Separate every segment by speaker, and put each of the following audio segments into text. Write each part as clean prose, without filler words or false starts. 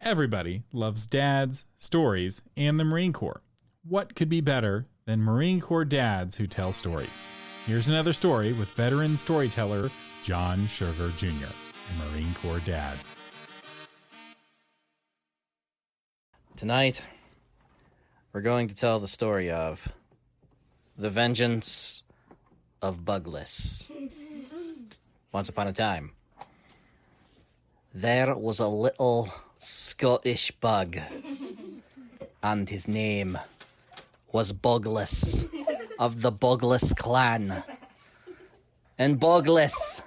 Speaker 1: Everybody loves dads, stories, and the Marine Corps. What could be better than Marine Corps dads who tell stories? Here's another story with veteran storyteller John Sugar Jr., a Marine Corps dad.
Speaker 2: Tonight, we're going to tell the story of the Vengeance of Buglas. Once upon a time, there was a little Scottish bug, and his name was Buglas, of the Buglas clan. And Buglas,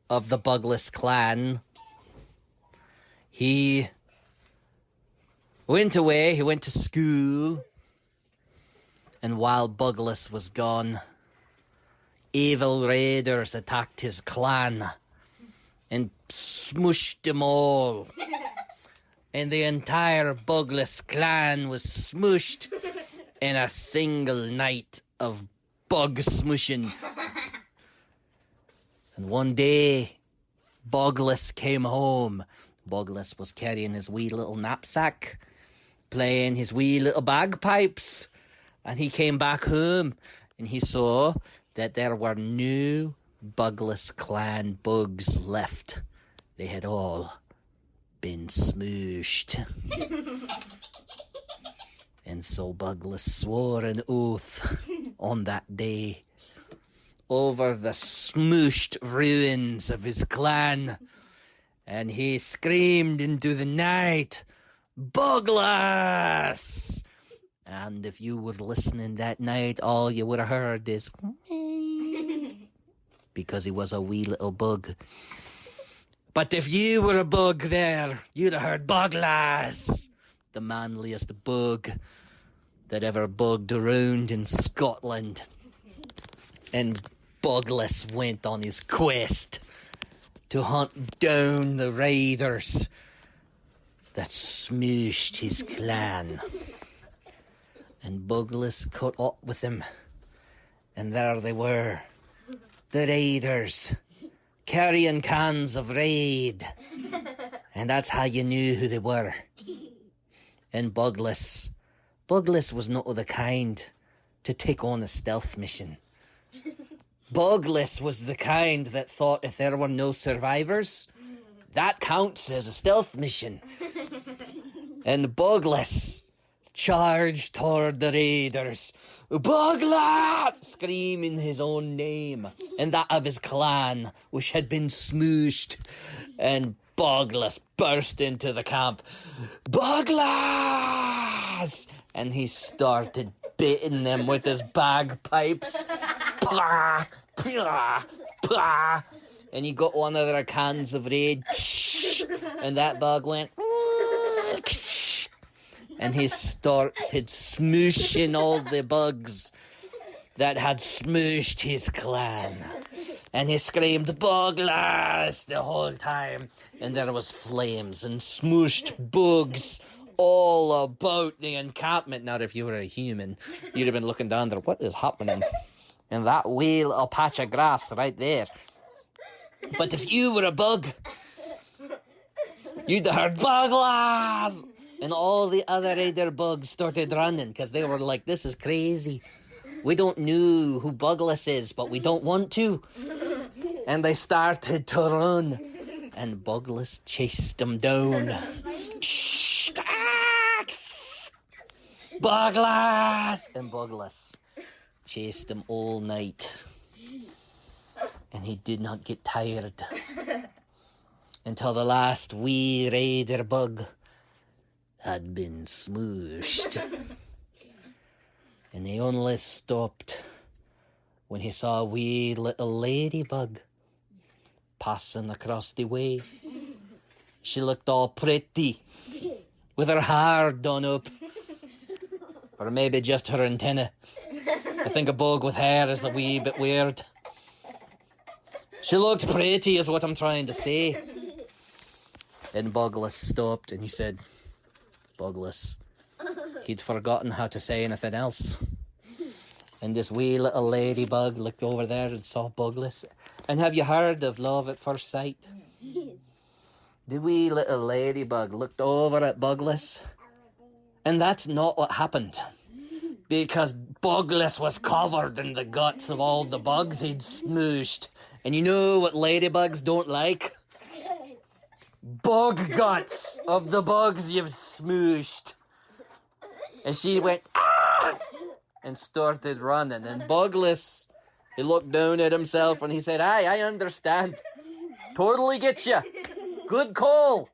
Speaker 2: of the Buglas clan, he went away, he went to school, and while Buglas was gone, evil raiders attacked his clan and smooshed them all. And the entire Buglas clan was smooshed in a single night of bug smooshing. And one day, Buglas came home. Buglas was carrying his wee little knapsack, playing his wee little bagpipes. And he came back home and he saw that there were no Buglas clan bugs left. They had all been smooshed. And so Buglas swore an oath on that day over the smooshed ruins of his clan. And he screamed into the night, "Buglas!" And if you were listening that night, all you would have heard is because he was a wee little bug. But if you were a bug there, you'd have heard Buglas, the manliest bug that ever bugged around in Scotland. And Buglas went on his quest to hunt down the raiders that smooshed his clan. And Buglas caught up with him, and there they were, the raiders, carrying cans of raid. And that's how you knew who they were. And Buglas was not of the kind to take on a stealth mission. Buglas was the kind that thought if there were no survivors, that counts as a stealth mission. And Buglas charged toward the raiders, "Buglas!" screaming his own name and that of his clan, which had been smooshed. And Buglas burst into the camp. "Buglas!" And he started beating them with his bagpipes. Pah, pah, pah. And he got one of their cans of raid, and that bug went, and he started smooshing all the bugs that had smooshed his clan. And he screamed, "Buglas!" the whole time. And there was flames and smooshed bugs all about the encampment. Now, if you were a human, you'd have been looking down there, what is happening? And that wee little patch of grass right there. But if you were a bug, you'd have heard, "Buglas!" And all the other raider bugs started running because they were like, "This is crazy. We don't know who Buglas is, but we don't want to." And they started to run. And Buglas chased them down. "Buglas!" And Buglas chased them all night. And he did not get tired until the last wee raider bug had been smooshed. And he only stopped when he saw a wee little ladybug passing across the way. She looked all pretty, with her hair done up. Or maybe just her antenna. I think a bug with hair is a wee bit weird. She looked pretty is what I'm trying to say. And Buglas stopped and he said, Buglas. He'd forgotten how to say anything else. And this wee little ladybug looked over there and saw Buglas. And have you heard of love at first sight? the wee little ladybug looked over at Buglas. And that's not what happened. Because Buglas was covered in the guts of all the bugs he'd smooshed. And you know what ladybugs don't like? Bug guts of the bugs you've smooshed. And she went, ah! And started running. And Buglas, he looked down at himself and he said, aye, I understand. Totally get you. Good call.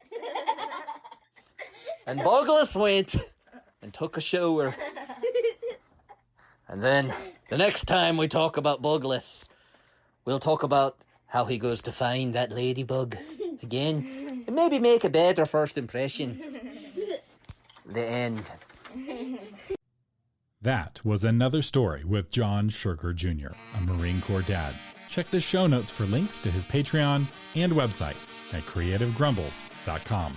Speaker 2: And Buglas went and took a shower. And then, the next time we talk about Buglas, we'll talk about how he goes to find that ladybug again. And maybe make a better first impression. The end.
Speaker 1: That was another story with John Sugar Jr., a Marine Corps dad. Check the show notes for links to his Patreon and website at creativegrumbles.com.